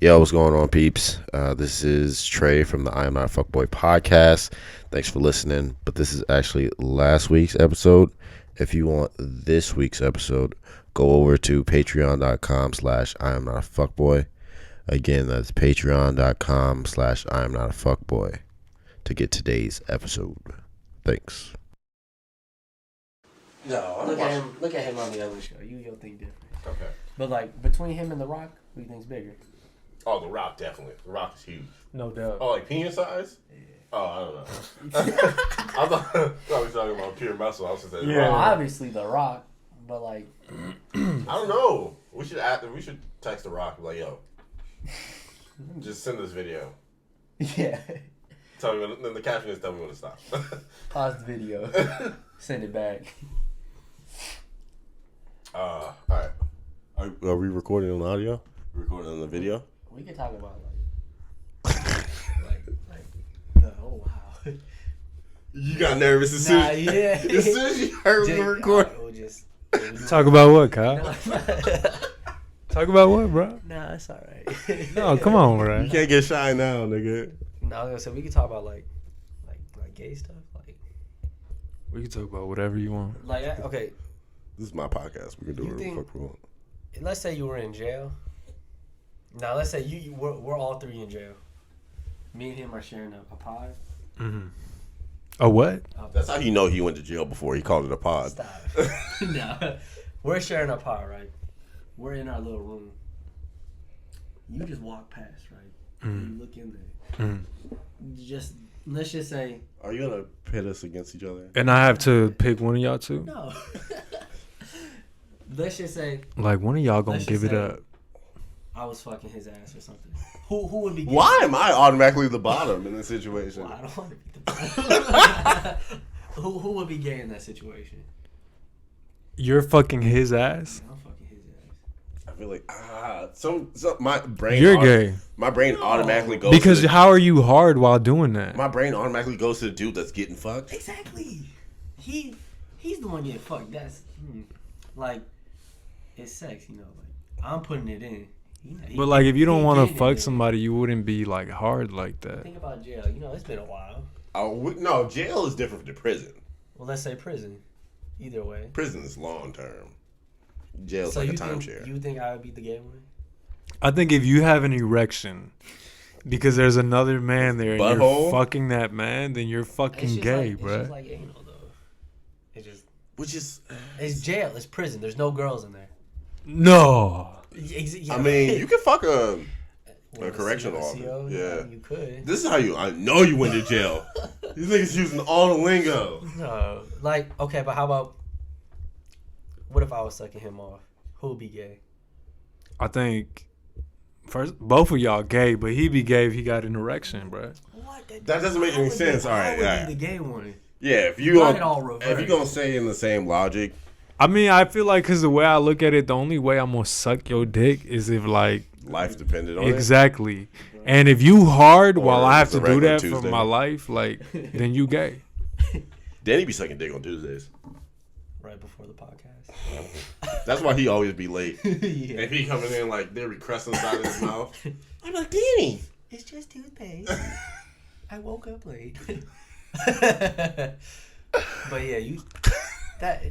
Yo, what's going on, peeps? This is Trey from the I Am Not a Fuckboy podcast. Thanks for listening. But this is actually last week's episode. If you want this week's episode, go over to patreon.com/I Am Not a Fuckboy. Again, that's patreon.com/I Am Not a Fuckboy to get today's episode. Thanks. No, look at him. Look at him on the other show. You'll think different. Okay. But like between him and The Rock, who do you think's bigger? Oh, The Rock, definitely. The Rock is huge. No doubt. Oh, like penis size? Yeah. Oh, I don't know. I thought we were talking about pure muscle. I was just saying. Yeah. Well, obviously The Rock, but like I don't know. We should text The Rock and be like, yo, just send this video. Yeah. Tell me when, then the caption is tell me when to stop. Pause the video. Send it back. All right. Are we recording on audio? Recording on the video? We can talk about oh wow. You got nervous as soon as you heard me record. Talk about what, Kyle? Talk about what, bro? Nah, it's alright. No, come on, bro. You can't get shy now, nigga. No, I was gonna say we can talk about like gay stuff. We can talk about whatever you want. Okay. This is my podcast. We can do whatever the fuck we want. Let's say you were in jail. Now, let's say we're all three in jail. Me and him are sharing a pod. Mm-hmm. A what? That's how you know he went to jail before he called it a pod. Stop. No. We're sharing a pod, right? We're in our little room. You just walk past, right? Mm. You look in there. Mm. Let's just say. Are you going to pit us against each other? And I have to pick one of y'all two? No. Let's just say. Like, one of y'all gonna give it up. I was fucking his ass or something. Who would be gay? Why am I automatically the bottom in this situation? Well, I don't want to be the bottom. Who would be gay in that situation? You're fucking his ass? I'm fucking his ass. I feel like my brain. You're gay. My brain automatically goes because how are you hard while doing that? My brain automatically goes to the dude that's getting fucked. Exactly. He's the one getting fucked. That's like it's sex, you know. Like I'm putting it in. But like, if you don't want to fuck somebody, you wouldn't be like hard like that. Think about jail. You know, it's been a while. No, jail is different than prison. Well, let's say prison. Either way. Prison is long term. Jail is like a timeshare. You think I would be the gay one? I think if you have an erection because there's another man there and you're fucking that man, then you're fucking gay, bro. It's just like anal, though. It's jail. It's prison. There's no girls in there. No. I mean, you can fuck a correctional officer. Yeah, you could. This is how I know you went to jail. These niggas using all the lingo. No, okay, but how about what if I was sucking him off? Who would be gay? I think first both of y'all gay, but he'd be gay if he got an erection, bro. What? That doesn't make any sense. All right, I would be the gay one. Yeah, if you're gonna say in the same logic. I mean, I feel like because the way I look at it, the only way I'm gonna suck your dick is if like life depended on it. Exactly. And if you hard while I have to do that for my life, like then you gay. Danny be sucking dick on Tuesdays. Right before the podcast. That's why he always be late. Yeah. And he coming in like there be crust inside of his mouth. I'm like, Danny, it's just toothpaste. I woke up late. But yeah, that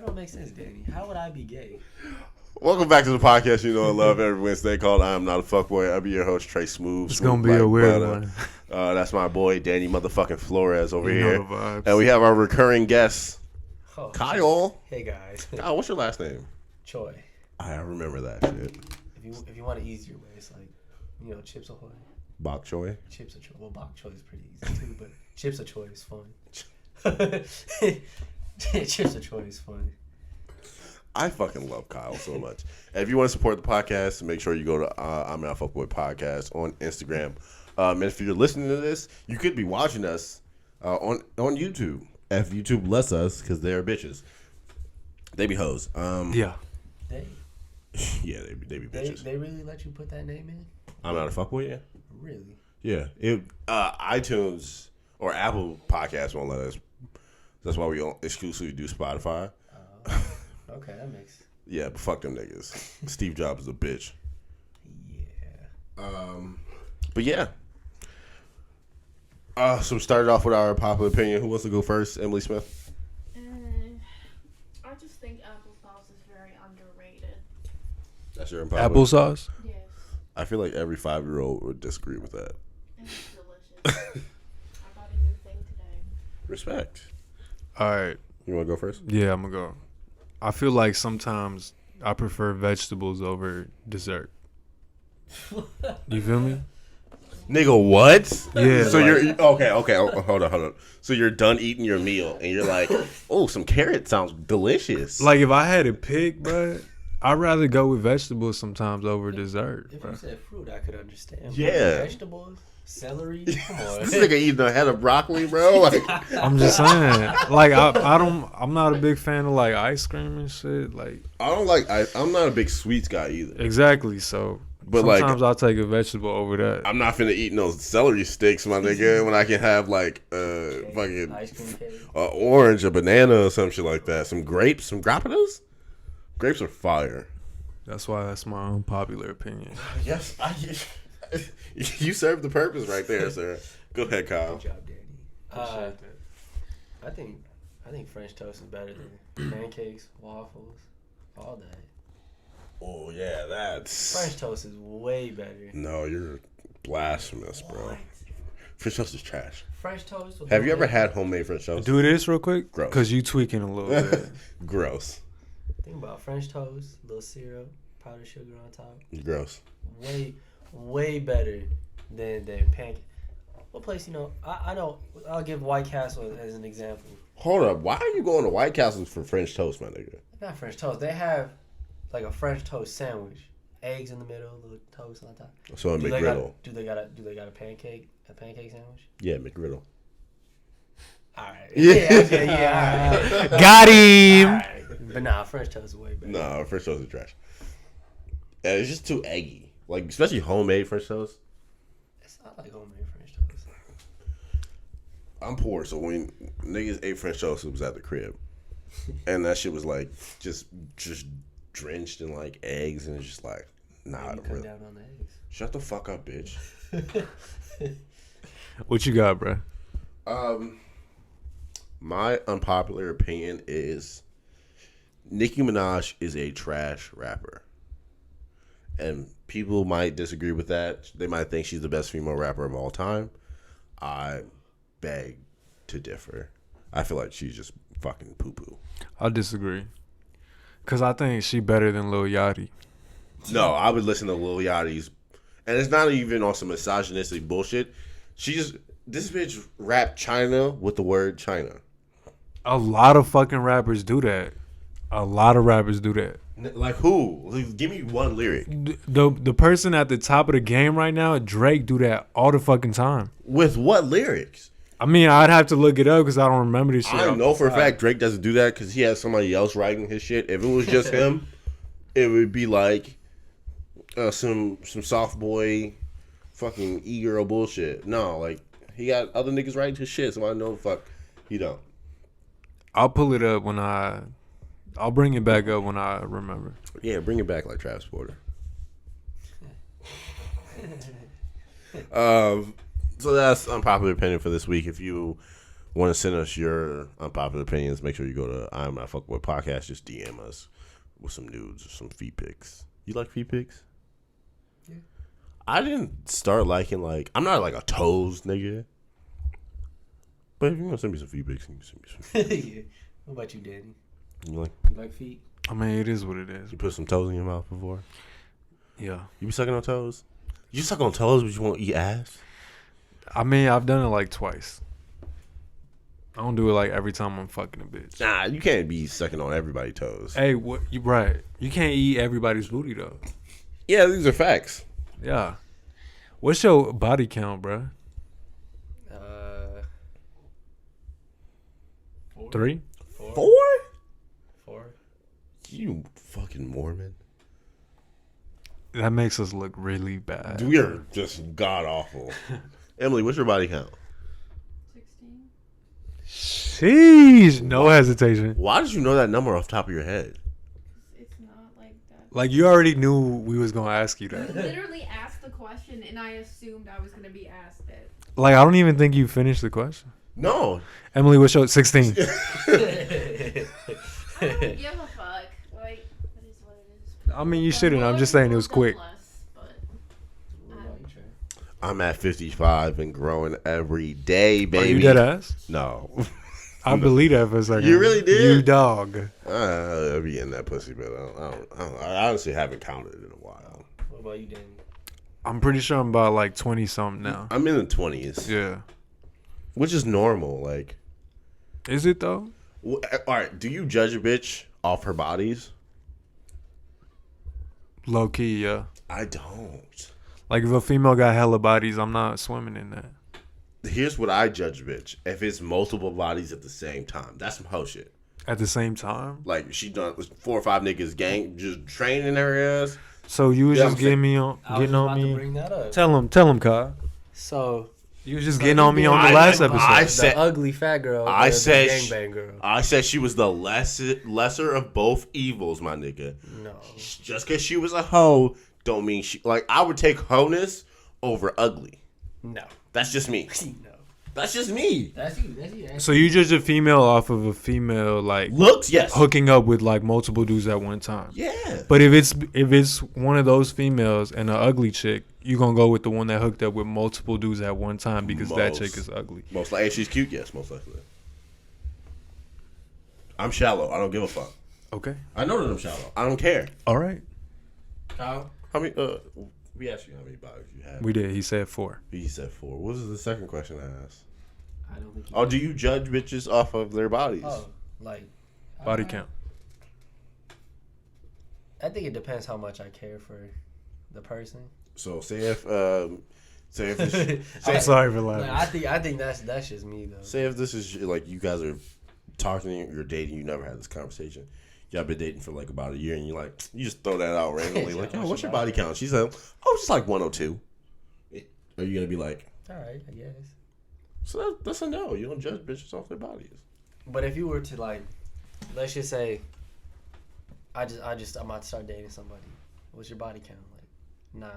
don't make sense, Danny. How would I be gay? Welcome back to the podcast you know and love every Wednesday called I Am Not a Fuckboy. I'll be your host, Trey Smooth. It's going to be a weird one. That's my boy, Danny motherfucking Flores over here. And we have our recurring guest, Kyle. Hey, guys. Kyle, what's your last name? Choi. I remember that shit. If you want an easier way, it's like, Chips Ahoy. Bok Choy? Chips Ahoy. Well, Bok Choy is pretty easy too, but Chips Ahoy is fun. Chips Ahoy is fun. I fucking love Kyle so much. And if you want to support the podcast, make sure you go to I'm Not a Fuckboy Podcast on Instagram. And if you're listening to this, you could be watching us on YouTube. If YouTube lets us, because they're bitches. They be hoes. Yeah. Yeah, they be bitches. They really let you put that name in? I'm Not a Fuckboy, yeah. Really? Yeah. iTunes or Apple Podcasts won't let us. That's why we don't exclusively do Spotify. Okay, that makes... Yeah, but fuck them niggas. Steve Jobs is a bitch. But yeah. So we started off with our popular opinion. Who wants to go first? Emily Smith. I just think applesauce is very underrated. That's your unpopular. Applesauce? Yes. I feel like every 5-year-old would disagree with that. And it's delicious. I got a new thing today. Respect. All right. You want to go first? Yeah, I'm going to go. I feel like sometimes I prefer vegetables over dessert. You feel me? Nigga, what? Yeah. So like- you're okay. Hold on. So you're done eating your meal, and you're like, "Oh, some carrot sounds delicious." Like, if I had to pick, bro, I'd rather go with vegetables sometimes over dessert, If bro. you said fruit, I could understand. Yeah. Vegetables, celery. Come on. This nigga eating a head of broccoli, bro. Like, I'm just saying. Like, I'm not a big fan of, like, ice cream and shit. Like, I'm not a big sweets guy either. exactly. So, But, like, sometimes I'll take a vegetable over that. I'm not finna eat no celery sticks, my nigga, when I can have like fucking Ice cream cake. orange, a banana, or some shit like that. Some grapes, some grapatas. Grapes are fire. That's why that's my unpopular opinion. Yes, you served the purpose right there, sir. Go ahead, Kyle. Good job, Danny. I think French toast is better than pancakes, waffles, all that. Oh yeah, that's French toast is way better. No, you're blasphemous, bro. French toast is trash. French toast. with Have you ever homemade- had homemade French toast? Do this real quick, Gross. because you tweaking a little bit. Gross. Think about French toast, little syrup, powdered sugar on top. Gross. Way better than pancake. What place, I know, I'll give White Castle as an example. Hold up. Why are you going to White Castles for French toast, my nigga? Not French toast. They have like a French toast sandwich. Eggs in the middle, little toast on top. So a Do McGriddle. they got a pancake sandwich? Yeah, McGriddle. Alright. Yeah. Alright. Got him. Alright. But nah, French toast is way better. No, French toast is trash. Yeah, it's just too eggy. Like, especially homemade French toast. It's not like homemade French toast. I'm poor, so when niggas ate French toast, it was at the crib. And that shit was like, just drenched in like eggs, and it's just like, nah, I You don't cut really. down on the eggs. Shut the fuck up, bitch. What you got, bro? My unpopular opinion is Nicki Minaj is a trash rapper. And people might disagree with that. They might think she's the best female rapper of all time. I beg to differ. I feel like she's just fucking poo-poo. I disagree. Because I think she better than Lil Yachty. No, I would listen to Lil Yachty's. And it's not even on some misogynistic bullshit. This bitch rapped China with the word China. A lot of fucking rappers do that. Like who? Like, give me one lyric. The person at the top of the game right now, Drake, do that all the fucking time. With what lyrics? I mean, I'd have to look it up because I don't remember this shit. I off know the for a top. fact Drake doesn't do that because he has somebody else writing his shit. If it was just him, it would be like some soft boy fucking e-girl bullshit. No, like he got other niggas writing his shit, so I know the fuck he don't. I'll pull it up I'll bring it back up when I remember. Yeah, bring it back like Travis Porter. So that's unpopular opinion for this week. If you want to send us your unpopular opinions, make sure you go to I'm Not Fuckboy Podcast. Just DM us with some nudes or some feet pics. You like feet pics? Yeah. I didn't start liking I'm not like a toes nigga. But if you want to send me some feet pics, you can send me some feet. Yeah. What about you, Danny? You You like feet? I mean, it is what it is. you put some toes in your mouth before? Yeah. You be sucking on toes? You suck on toes, but you won't eat ass? I mean, I've done it like twice. I don't do it like every time I'm fucking a bitch. Nah, you can't be sucking on everybody's toes. Hey, what? You right? You can't eat everybody's booty though. Yeah, these are facts. Yeah. What's your body count, bro? 3? 4? 4. You fucking Mormon. That makes us look really bad. We are just god awful. Emily, what's your body count? 16. Sheesh, no hesitation. Why did you know that number off the top of your head? It's not like that. Like you already knew we was gonna ask you You that. literally asked the the question, and I assumed I was gonna be asked it. Like, I don't even think you finished the question. No. Emily, what's your 16? I don't give a fuck. Like, that is what it is. I mean, you shouldn't. I'm just saying it was quick. Less, but, I'm at 55 and growing every day, baby. Are you dead ass? No. I believe that for a second. You really did? You dog. I'll be in that pussy, but I honestly haven't counted it in a while. What about you, Danny? I'm pretty sure I'm about like 20 something now. I'm in the 20s. Yeah. Which is normal. Like, Is it though? all right, do you judge a bitch off her bodies? Low key, yeah. I don't. Like if a female got hella bodies, I'm not swimming in that. Here's what I judge a bitch. If it's multiple bodies at the same time, that's some hoe shit. At the same time? Like, she done 4 or 5 niggas gang just training her ass. So you was Yeah, just I'm getting me on, I was getting just on about to me. bring that up. Tell him, Kyle. So You was just getting on me on the I- last I episode. said- the ugly fat girl. I or the said gangbang girl. I said she was the lesser of both evils, my nigga. No. Just because she was a hoe, don't mean she... Like, I would take hoe-ness over ugly. No. That's just me. No. That's just me. That's you. That's you. So you judge a female off of a female like Looks, yes. hooking up with like multiple dudes at one time. Yeah. But if it's one of those females and an ugly chick, you gonna go with the one that hooked up with multiple dudes at one time because that Most. chick is ugly. Most likely, if she's cute, yes, most likely. I'm shallow. I don't give a fuck. Okay. I know that I'm shallow. I don't care. All right. Kyle? How many? We asked you how many bodies you have. We did. He said 4. He said 4. What was the second question I asked? I don't think. Oh, do you judge bitches off of their bodies? Oh, like Body count. I think it depends how much I care for the person. So say if it's, I'm sorry for Like, laughing. I think that's just me though. say if this is like you guys are talking, you're dating, you never had this conversation. Y'all been dating for like about a year, and you like you just throw that out randomly, like, yo, what's your body count? She's like, oh, it's just like 102. Are you gonna be like, All right, I guess. so that's a no? You don't judge bitches off their bodies. But if you were to like, let's just say, I'm about to start dating somebody. What's your body count? Like 9.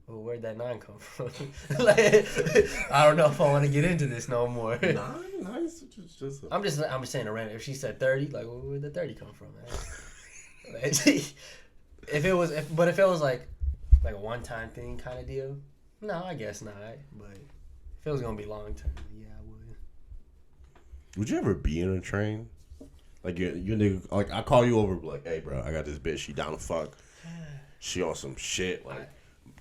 Well, where'd that 9 come from? Like, I don't know if I want to get into this no more. 9 is just. I'm just saying a random. If she said 30, like where'd the 30 come from? Man? if it was like a one-time thing kind of deal, no, I guess not. But if it was gonna be long term, yeah, I would. Would you ever be in a train? Like you nigga, like I call you over, like, hey, bro, I got this bitch. She down to fuck. She on some shit. Like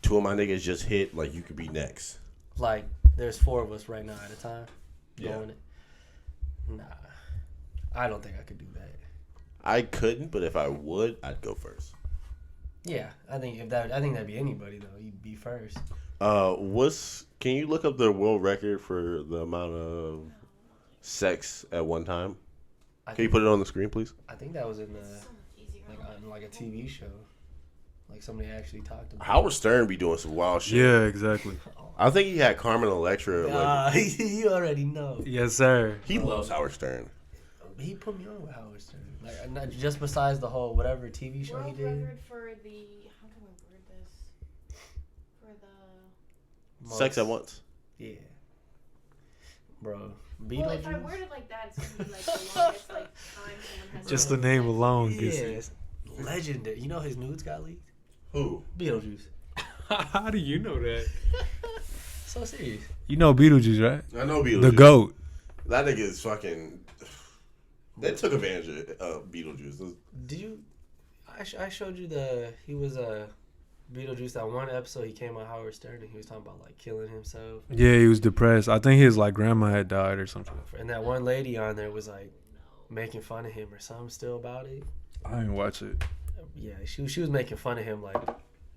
2 of my niggas just hit. Like you could be next. Like there's 4 of us right now at a time. Yeah. Going it. Nah, I don't think I could do that. I couldn't, but if I would, I'd go first. Yeah, I think that'd be anybody though. You'd be first. Can you look up the world record for the amount of sex at one time? Can you put it on the screen, please? I think that was in like a TV show. Like somebody actually talked about. Howard Stern be doing some wild shit. Yeah, exactly. I think he had Carmen Electra. Like, You already know. Yes, sir. he loves Howard Stern. He put me on with Howard Stern. Like, not just besides the whole whatever TV show he world did. record for the how can I word this? For the Sex at once. Yeah. Bro. well, if I Beetlejuice. word it like that, it's gonna be like the longest like time someone has. Just the name alone gets it. Yes. Legendary. You know his nudes got leaked? Who? Beetlejuice. How do you know that? So serious. You know Beetlejuice, right? I know Beetlejuice. The GOAT. That nigga is fucking. They took advantage of Beetlejuice. Did you? I showed you he was Beetlejuice. That one episode he came on Howard Stern and he was talking about like killing himself. Yeah, he was depressed. I think his like grandma had died or something. And that one lady on there was like making fun of him or something still about it. I didn't watch it. Yeah, she was making fun of him like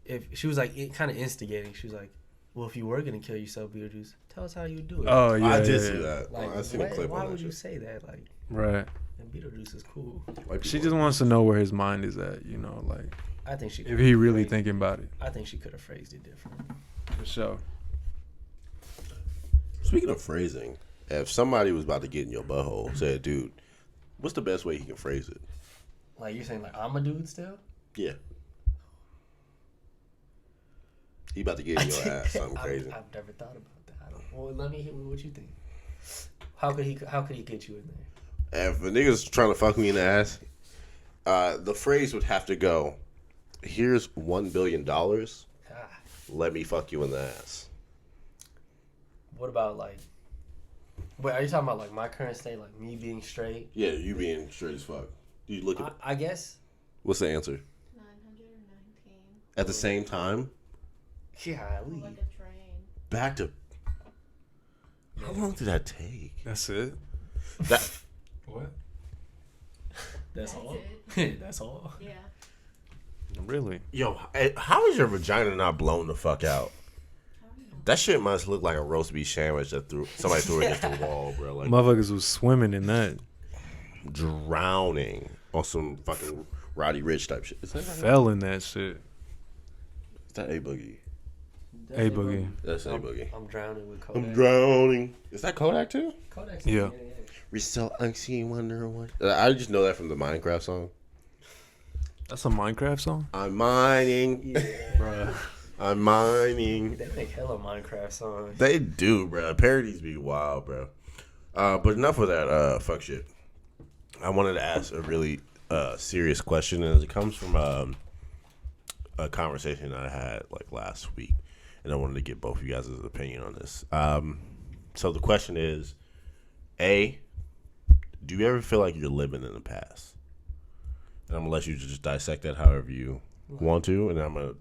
if she was like kind of instigating. She was like, "Well, if you were gonna kill yourself, Beetlejuice, tell us how you would do it." Oh yeah, I did yeah, see yeah. that. Like, I seen a clip why on that would you shit. say that? Like, Right. and Beetlejuice is cool. White She people- just wants to know where his mind is at. You know, like I think she. if he really thinking about it. I think she could have phrased it different. For sure. Speaking of phrasing, if somebody was about to get in your butthole, said, dude, what's the best way he can phrase it? Like you're saying, like I'm a dude still. Yeah. He about to get in your ass. Something crazy. I've never thought about that. Well, let me hear what you think. How could he get you in there? If a nigga's trying to fuck me in the ass, the phrase would have to go, here's $1 billion. Let me fuck you in the ass. What about like? Wait, are you talking about like my current state, like me being straight? Yeah, you being straight as fuck. You look at. I guess. What's the answer? 919. At the same time. Yeah, Like a train. Back to. How long did that take? That's it. That. What? That's all. It. That's all. Yeah. Really? Yo, how is your vagina not blown the fuck out? That shit must look like a roast beef sandwich that somebody threw against the wall, bro. Like Motherfuckers was swimming in that. Drowning on some fucking Roddy Rich type shit. Is that Fell in that shit. Is that A Boogie? A Boogie. That's A Boogie. I'm drowning with Kodak. I'm drowning. Is that Kodak too? Kodak's Yeah. We still unseen wonder what. I just know that from the Minecraft song. That's a Minecraft song? I'm mining. Yeah. Bruh. I'm mining. They make hella Minecraft songs. They do, bro. Parodies be wild, bro. But enough of that fuck shit. I wanted to ask a really serious question, and it comes from a conversation I had like last week, and I wanted to get both of you guys' opinion on this. So the question is, A, do you ever feel like you're living in the past? And I'm gonna let you just dissect that however you want to, and I'm gonna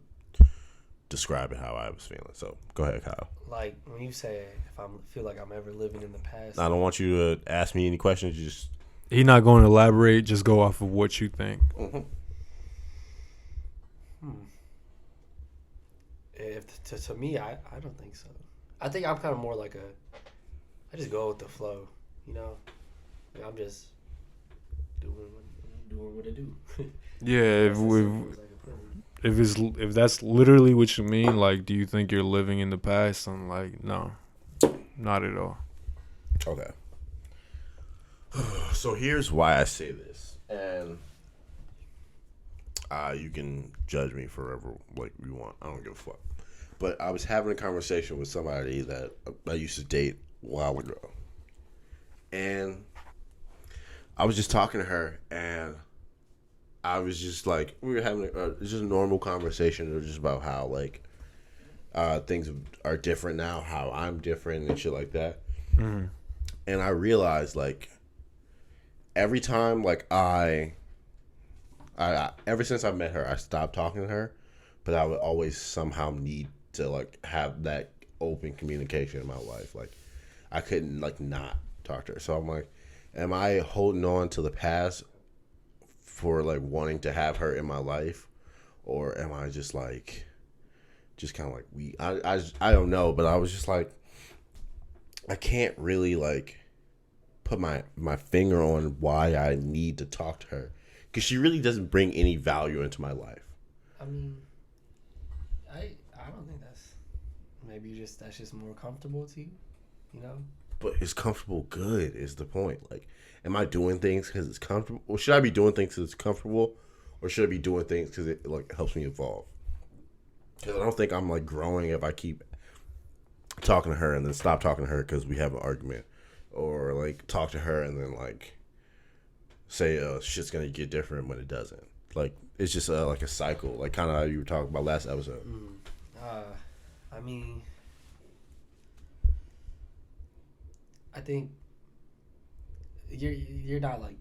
describe it how I was feeling. So go ahead, Kyle. Like when you say if I feel like I'm ever living in the past. I don't want you to ask me any questions. Just He's not going to elaborate. Just go off of what you think. If to me, I don't think so. I think I'm kind of more like I just go with the flow, you know. Like, I'm just doing what I do. Yeah, if that's literally what you mean, like, do you think you're living in the past? I'm like, no, not at all. okay. So here's why I say this, and you can judge me forever like you want. I don't give a fuck. But I was having a conversation with somebody that I used to date a while ago, and I was just talking to her, and I was just like, we were having just a normal conversation. It was just about how like things are different now, how I'm different and shit like that. Mm-hmm. And I realized like every time like I ever since I met her, I stopped talking to her, but I would always somehow need to like have that open communication in my life. Like I couldn't like not talk to her. So I'm like, am I holding on to the past for like wanting to have her in my life, or am I just like just kind of like I don't know, but I was just like I can't really like put my finger on why I need to talk to her, because she really doesn't bring any value into my life. I mean, I don't think maybe that's just more comfortable to you, you know. But is comfortable good is the point. Like, am I doing things because it's comfortable, or should I be doing things because it's comfortable, or should I be doing things because it like helps me evolve? Because I don't think I'm like growing if I keep talking to her and then stop talking to her because we have an argument, or like talk to her and then like say shit's gonna get different when it doesn't. Like it's just like a cycle, like kind of how you were talking about last episode. I mean, I think you're not like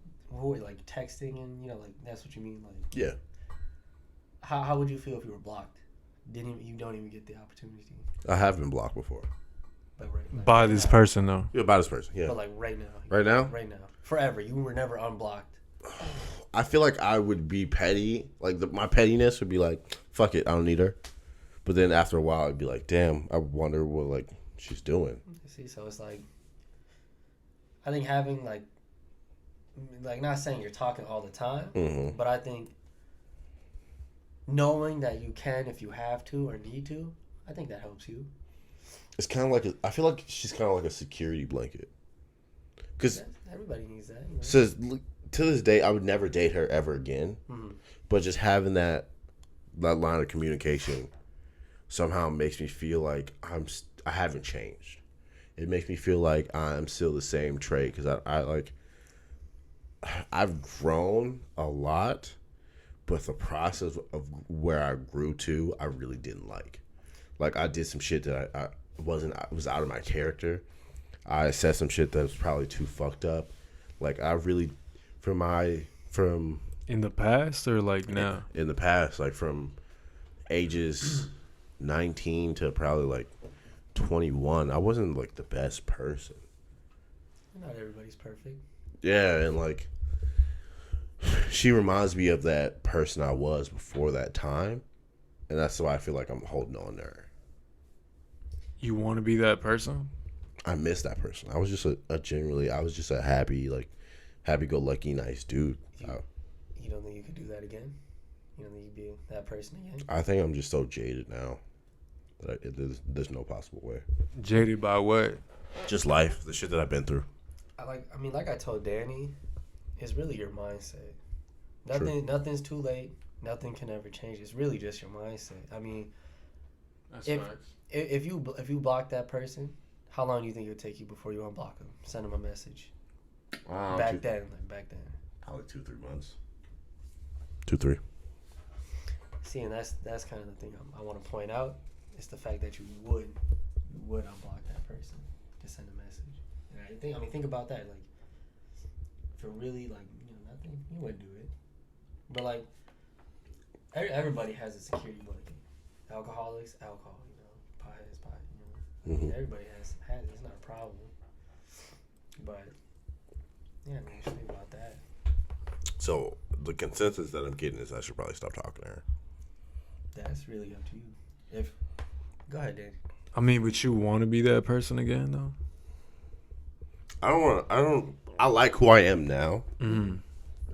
texting and you know like that's what you mean, like Yeah. How would you feel if you were blocked? You don't even get the opportunity. I have been blocked before. Like By this person, though. Yeah, by this person. Yeah. But like right now. Right now? Right now. Forever. You were never unblocked. I feel like I would be petty. Like my pettiness would be like, fuck it, I don't need her. But then after a while, I'd be like, damn, I wonder what like she's doing. See, so it's like, I think having like not saying you're talking all the time, Mm-hmm. but I think knowing that you can if you have to or need to, I think that helps you. It's kind of like I feel like she's kind of like a security blanket. Because everybody needs that. You know? says to this day, I would never date her ever again. Mm-hmm. But just having that line of communication somehow makes me feel like I haven't changed. It makes me feel like I'm still the same Trey because I've grown a lot, but the process of where I grew to, I really didn't like. Like I did some shit that I was out of my character. I said some shit that was probably too fucked up. Like I really, from In the past or like now? in the past, like from ages 19 to probably like 21, I wasn't like the best person. Not everybody's perfect. Yeah, and like she reminds me of that person I was before that time, and that's why I feel like I'm holding on to her. You want to be that person? I miss that person. I was just I was just a happy-go-lucky, nice dude. You don't think you could do that again? You don't think you'd be that person again? I think I'm just so jaded now that there's no possible way. Jaded by what? Just life, the shit that I've been through. Like I told Danny, it's really your mindset. True. Nothing's too late. Nothing can ever change. It's really just your mindset. I mean, That's if you block that person, how long do you think it'll take you before you unblock them? Send them a message. Back then. Probably 2-3 months. 2-3. See, and that's kind of the thing I want to point out. It's the fact that you would unblock that person to send a message. And think about that. Like, for really nothing, you wouldn't do it. But like, everybody has a security blanket. Alcoholics, alcohol. Potheads, pot. Mm-hmm. Everybody has it. It's not a problem. But yeah, you should think about that. So the consensus that I'm getting is I should probably stop talking to her. That's really up to you. Go ahead, Danny. I mean, but you want to be that person again, though? I like who I am now. Mm-hmm.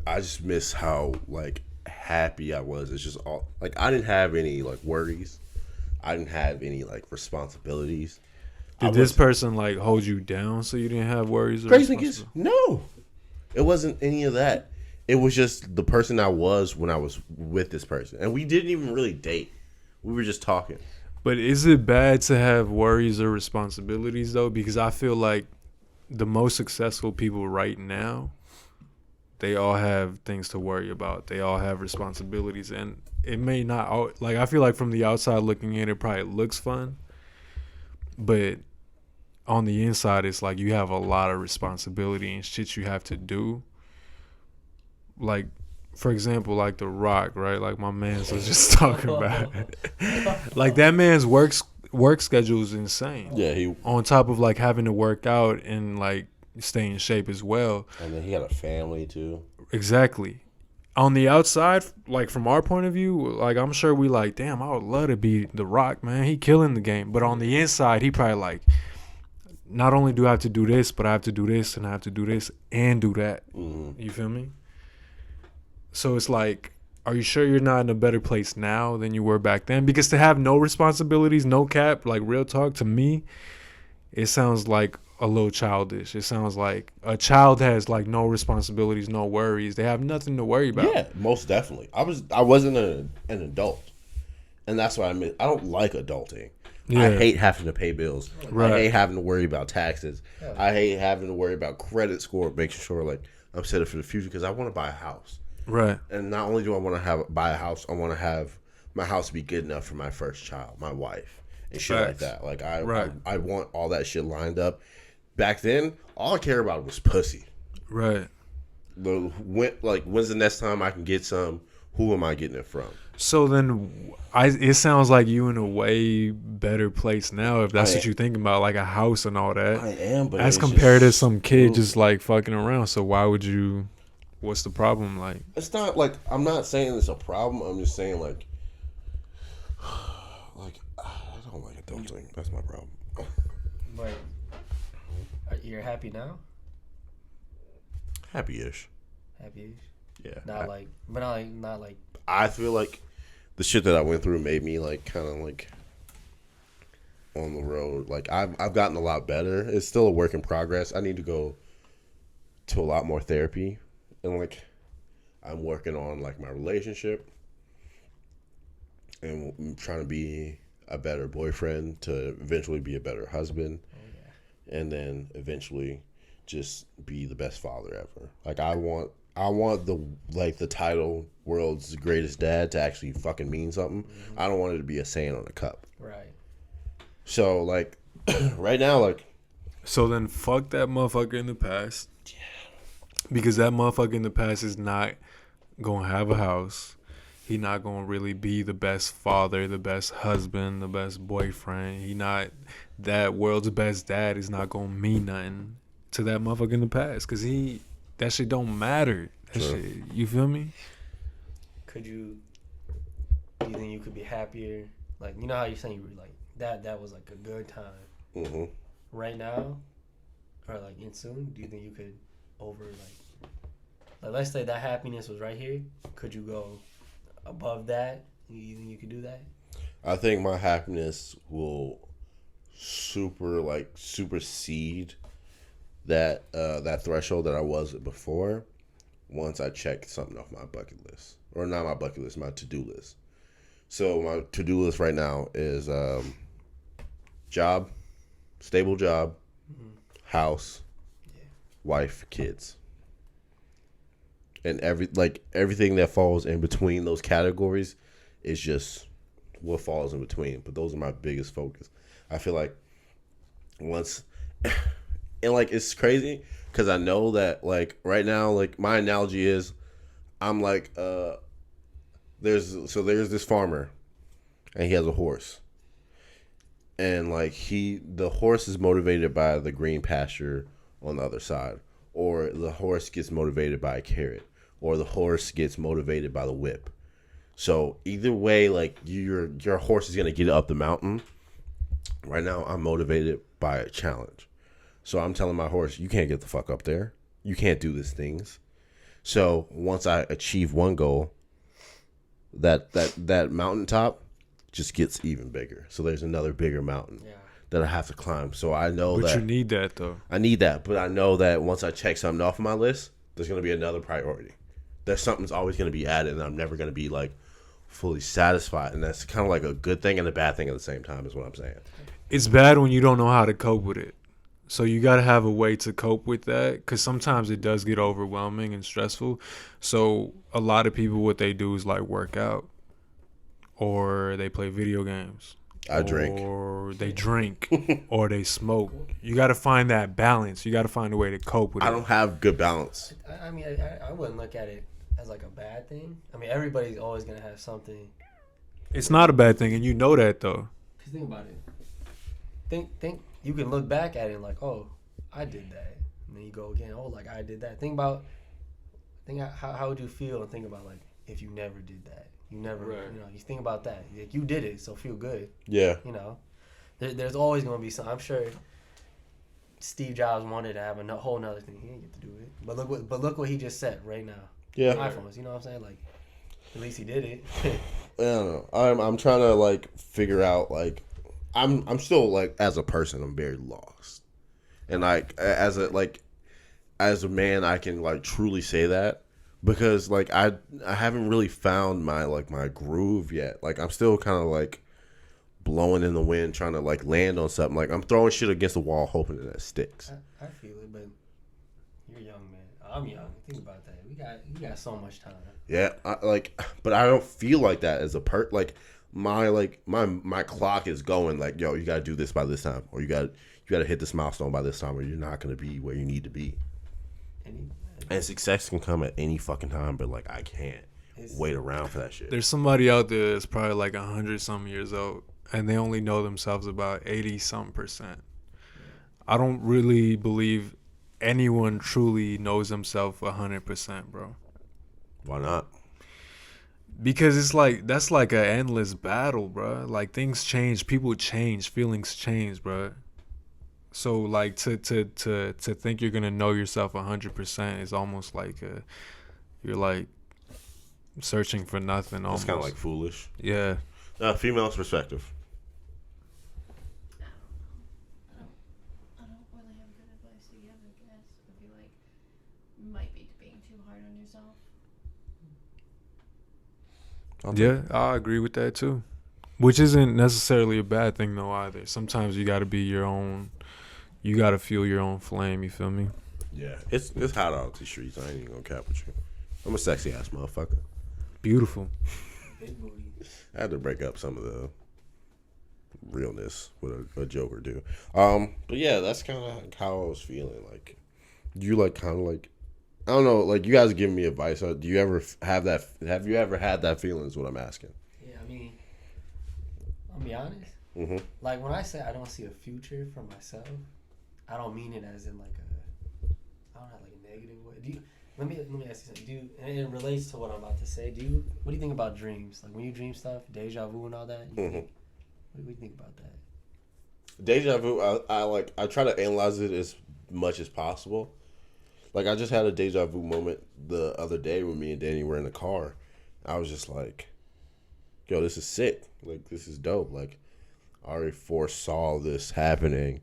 I just miss how like happy I was. It's just all like I didn't have any like worries. I didn't have any like responsibilities. Did this person like hold you down so you didn't have worries? Or crazy thing is, no, it wasn't any of that. It was just the person I was when I was with this person, and we didn't even really date. We were just talking. But is it bad to have worries or responsibilities though? Because I feel like the most successful people right now, they all have things to worry about. They all have responsibilities, and it may not like I feel like from the outside looking in, it probably looks fun, but on the inside, it's like you have a lot of responsibility and shit you have to do. Like, for example, like The Rock, right? Like my man's was just talking about it. Like that man's work schedule is insane. Yeah, he on top of like having to work out and like stay in shape as well. And then he had a family too. Exactly. On the outside, like from our point of view, like I'm sure we like, damn, I would love to be The Rock, man. He killing the game. But on the inside, he probably like, not only do I have to do this, but I have to do this and I have to do this and do that. Mm-hmm. You feel me? So it's like, are you sure you're not in a better place now than you were back then? Because to have no responsibilities, no cap, like real talk, to me, it sounds like a little childish. It sounds like a child has like no responsibilities, no worries. They have nothing to worry about. Yeah, most definitely. I wasn't an adult, and that's what I mean. I don't like adulting. Yeah. I hate having to pay bills. Right. I hate having to worry about taxes. Yeah. I hate having to worry about credit score, making sure like I'm set up for the future because I want to buy a house. Right. And not only do I want to buy a house, I want to have my house be good enough for my first child, my wife, and shit like that. Like I want all that shit lined up. Back then, all I cared about was pussy. Right. When's the next time I can get some? Who am I getting it from? So then, it sounds like you in a way better place now if that's what you're thinking about, like a house and all that. I am, but as compared to some kid just like fucking around. So why would you? What's the problem? Like, it's not like I'm not saying it's a problem. I'm just saying like I don't like adulting. That's my problem. But you're happy now? Happy-ish. Happy-ish. Yeah. Not like. I feel like the shit that I went through made me like kind of like on the road. Like I've gotten a lot better. It's still a work in progress. I need to go to a lot more therapy, and like I'm working on like my relationship, and I'm trying to be a better boyfriend to eventually be a better husband, Oh yeah. and then eventually just be the best father ever. Like I want the title world's greatest dad to actually fucking mean something. I don't want it to be a saying on a cup. Right. So like right now, like So then fuck that motherfucker in the past. Yeah. Because that motherfucker in the past is not gonna have a house. He not gonna really be the best father, the best husband, the best boyfriend. He not that world's best dad is not gonna mean nothing to that motherfucker in the past. Cause that shit don't matter. That Sure. shit, you feel me? Do you think you could be happier? Like, you know how you're saying you were like that was like a good time. mm-hmm. Right now, or like in soon, do you think you could over like let's say that happiness was right here? Could you go above that? You think you could do that? I think my happiness will supersede that threshold that I was at before once I check something off my bucket list. Or not my bucket list, my to-do list. So my to-do list right now is job, stable job, house, wife, kids. And everything that falls in between those categories is just what falls in between. But those are my biggest focus. I feel like once and like it's crazy because I know that like right now, like my analogy is I'm like there's this farmer and he has a horse. And like the horse is motivated by the green pasture on the other side, or the horse gets motivated by a carrot, or the horse gets motivated by the whip. So either way, like your horse is gonna get up the mountain. Right now, I'm motivated by a challenge, so I'm telling my horse, you can't get the fuck up there. You can't do these things. So once I achieve one goal, that mountaintop just gets even bigger. So there's another bigger mountain that I have to climb. So I know But that you need that though. I need that, but I know that once I check something off my list, there's going to be another priority. There's something's always going to be added, and I'm never going to be like fully satisfied. And that's kind of like a good thing and a bad thing at the same time, is what I'm saying. It's bad when you don't know how to cope with it. So you got to have a way to cope with that, because sometimes it does get overwhelming and stressful. So a lot of people, what they do is like work out, or they play video games. I drink. Or they drink. Or they smoke. You got to find that balance. You got to find a way to cope with it. I don't have good balance. I mean, I wouldn't look at it as like a bad thing. I mean, everybody's always gonna have something. It's not a bad thing, and you know that though. Cause think about it. Think you can look back at it like, oh, I did that, and then you go again, oh, like I did that. Think how would you feel and think about like if you never did that. You never, you know, you think about that. Like you did it, so feel good. Yeah. You know, there's always gonna be some. I'm sure Steve Jobs wanted to have a whole nother thing. He didn't get to do it. But look what he just said right now. Yeah. iPhones. You know what I'm saying? Like, at least he did it. I don't know. I'm trying to like figure out like I'm still like as a person I'm very lost, and like as a man I can like truly say that. Because like I haven't really found my groove yet. Like I'm still kind of like blowing in the wind, trying to like land on something. Like I'm throwing shit against the wall, hoping that it sticks. I feel it, but you're young, man. I'm young. Think about that. We got so much time. Yeah, but I don't feel like that as a like my clock is going like, yo, you gotta do this by this time, or you gotta hit this milestone by this time, or you're not gonna be where you need to be. And success can come at any fucking time, but like I can't wait around for that shit. There's somebody out there that's probably like 100-some years old, and they only know themselves about 80-some%. I don't really believe anyone truly knows themselves 100%, bro. Why not? Because it's like that's like an endless battle, bro. Like things change, people change, feelings change, bro. So like to think you're gonna know yourself 100% is almost like you're like searching for nothing. Almost. It's kind of like foolish. Yeah. Female's perspective. I don't really have good advice to give. I guess I feel like you might be being too hard on yourself. Yeah, I agree with that too. Which isn't necessarily a bad thing though either. Sometimes you got to be your own. You got to feel your own flame. You feel me? Yeah, it's hot out the streets. I ain't even gonna cap with you. I'm a sexy ass motherfucker. Beautiful. Big booty. I had to break up some of the realness with a joke or two. But yeah, that's kind of how I was feeling. Like, you like kind of like, I don't know. Like, you guys are giving me advice. Do you ever have that? Have you ever had that feeling? Is what I'm asking. Yeah, I mean, I'll be honest. Mm-hmm. Like when I say I don't see a future for myself, I don't mean it as in like I don't have like a negative way. Do you? Let me ask you something. Do you, and it relates to what I'm about to say. What do you think about dreams? Like when you dream stuff, deja vu and all that. What do you think about that? Deja vu. I try to analyze it as much as possible. Like I just had a deja vu moment the other day when me and Danny were in the car. I was just like, "Yo, this is sick. Like this is dope. Like I already foresaw this happening,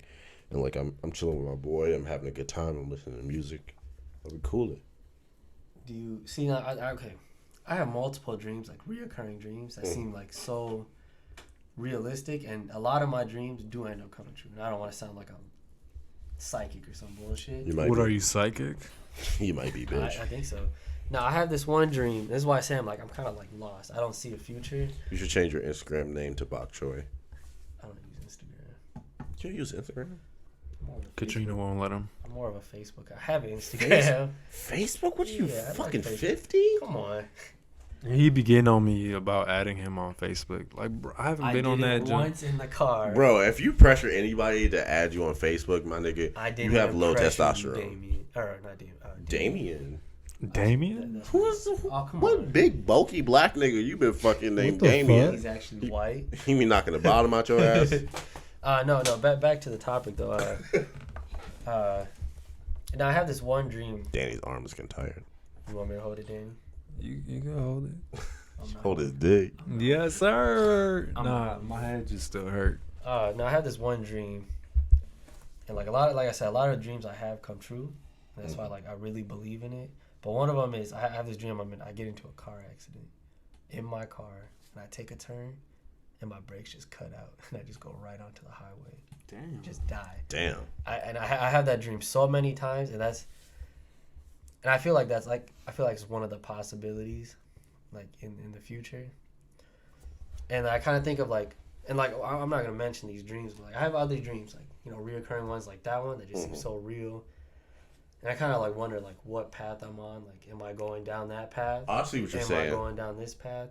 and like I'm chilling with my boy. I'm having a good time. I'm listening to music. I'm cooling." Do you see now? Okay, I have multiple dreams, like reoccurring dreams that seem like so realistic, and a lot of my dreams do end up coming true. And I don't want to sound like I'm psychic or some bullshit. What are you, psychic? You might be, bitch. I think so. Now I have this one dream. This is why I say I'm kind of like lost. I don't see a future. You should change your Instagram name to Bok Choy. I don't use Instagram. You use Instagram? I'm more of a Katrina Facebook- won't let him. I'm more of a Facebook. I have Instagram. Facebook? What are you, Yeah, I like fucking Facebook. 50? Come on. He be getting on me about adding him on Facebook. Like, bro, I haven't been on that. once in the car. Bro, if you pressure anybody to add you on Facebook, my nigga, I didn't you have even low pressure testosterone. Damien. Or not Damien. Damien? Damien? That's Who what is Oh, come what on. big bulky black nigga you been fucking named the Damien? He's actually white. He be knocking the bottom out your ass. No. Back to the topic though. Now I have this one dream. Danny's arm is getting tired. You want me to hold it, Danny? You can hold it. I'm not. Hold his dick. Yes, sir. I'm Nah, not. my head just still hurt. No, I have this one dream, and like I said, a lot of dreams I have come true. And that's why like I really believe in it. But one of them is I have this dream. I get into a car accident in my car, and I take a turn, and my brakes just cut out, and I just go right onto the highway. Damn. Just die. Damn. I have that dream so many times, and I feel like it's one of the possibilities, like in the future. And I kind of think of like, and like I'm not gonna mention these dreams, but like I have other dreams, like reoccurring ones like that one that just seem so real. And I kind of like wonder like what path I'm on. Like, am I going down that path? I see what you're am saying. I going down this path?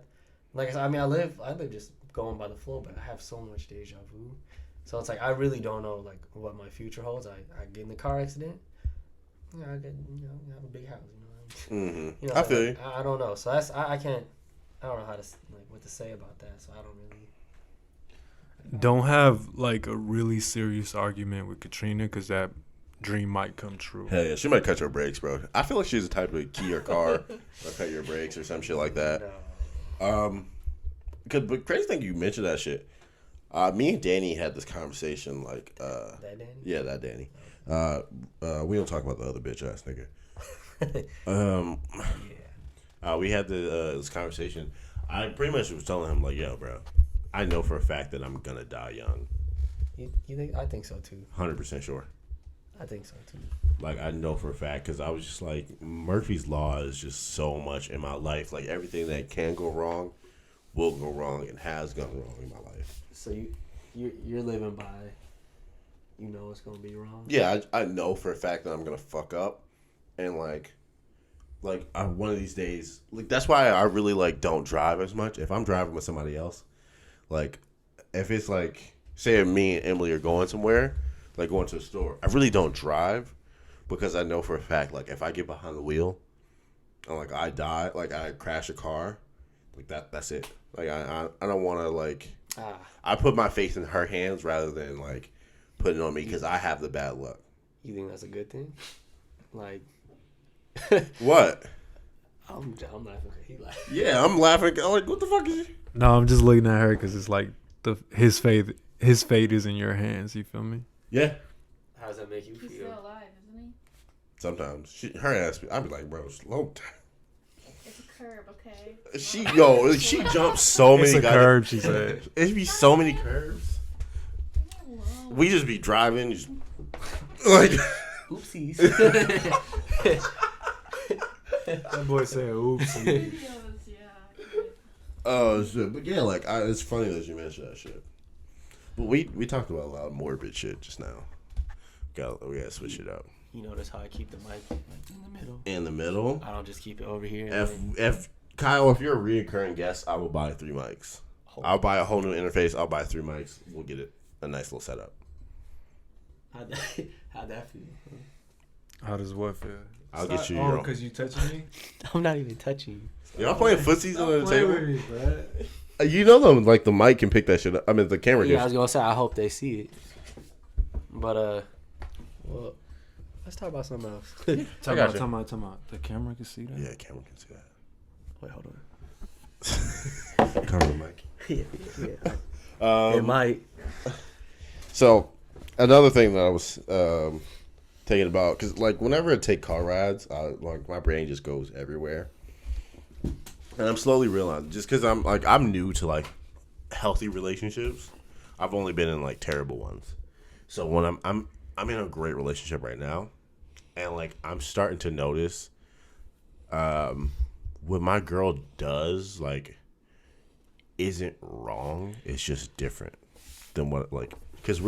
Like I mean, I live just going by the flow, but I have so much deja vu. So it's like I really don't know like what my future holds. I get in the car accident. I get I have a big house. Mm-hmm. So I feel you. I don't know. So that's I can't. I don't know how to like what to say about that. So I don't really. Don't have like a really serious argument with Katrina because that dream might come true. Hell yeah, she might cut your brakes, bro. I feel like she's the type of key your car or cut your brakes or some shit like that. No. But crazy thing you mentioned that shit. Me and Danny had this conversation like, That Danny? yeah, that Danny. We don't talk about the other bitch ass nigga. Yeah. We had this conversation. I pretty much was telling him like, yo, bro, I know for a fact that I'm gonna die young. You think? I think so too. 100% sure. I think so too. Like, I know for a fact because I was just like, Murphy's Law is just so much in my life. Like, everything that can go wrong will go wrong and has gone wrong in my life. So you're living by, it's gonna be wrong. Yeah, I know for a fact that I'm gonna fuck up, and like one of these days, like that's why I really like don't drive as much. If I'm driving with somebody else, like if it's like say me and Emily are going somewhere, like going to a store, I really don't drive because I know for a fact like if I get behind the wheel and like I die, like I crash a car, like that's it. Like I don't want to like I put my faith in her hands rather than like putting it on me because I have the bad luck. You think that's a good thing? Like, What? I'm laughing. He like. Yeah, I'm laughing. I'm like, what the fuck is? No, I'm just looking at her because it's like his fate is in your hands. You feel me? Yeah. How does that make you He's feel? still alive, isn't he? Sometimes her ass. I'd be like, bro, slow down. It's a curb, okay? She jumps so It's many a curb, she said. It'd be so many curves. Leave me alone. We just be driving, just like Oopsies. That boy said, "Oops." Videos, yeah. oh shit. But yeah, like it's funny that you mentioned that shit. But we talked about a lot of morbid shit just now. We gotta switch it up. You notice how I keep the mic like in the middle. In the middle. I don't just keep it over here. If Kyle, if you're a reoccurring guest, I will buy 3 mics. I'll buy a whole new interface. I'll buy 3 mics. We'll get it a nice little setup. How'd that feel? How does what feel? I'll get you. Oh, Your because you touching me? I'm not even touching you. Y'all playing footsies on the table? Me, bro. You know them. Like the mic can pick that shit up. I mean, the camera Yeah, I can. was gonna say I hope they see it. But well, let's talk about something else. Talk got you. about. The camera can see that? Yeah, camera can see that. Wait, hold on. Cover the mic. It might. So, another thing that I was thinking about, because like whenever I take car rides, like my brain just goes everywhere, and I'm slowly realizing just because I'm new to like healthy relationships. I've only been in like terrible ones. So when I'm in a great relationship right now, and like I'm starting to notice, what my girl does like isn't wrong. It's just different than what like. Because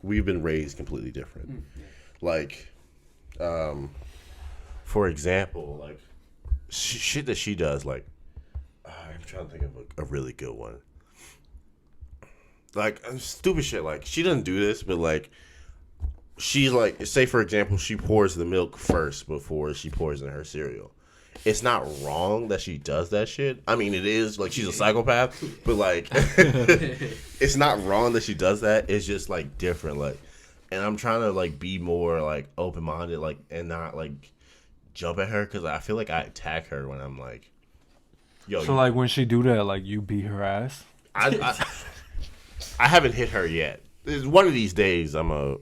we've been raised completely different. Like, for example, like, shit that she does, like, I'm trying to think of a really good one. Like, stupid shit, like, she doesn't do this, but, like, she's like, say, for example, she pours the milk first before she pours in her cereal. It's not wrong that she does that shit. I mean, it is, like, she's a psychopath, but, like, it's not wrong that she does that. It's just, like, different, like, and I'm trying to, like, be more, like, open-minded, like, and not, like, jump at her, because I feel like I attack her when I'm, like, yo. So, like, when she do that, like, you beat her ass? I haven't hit her yet. One of these days, I'm a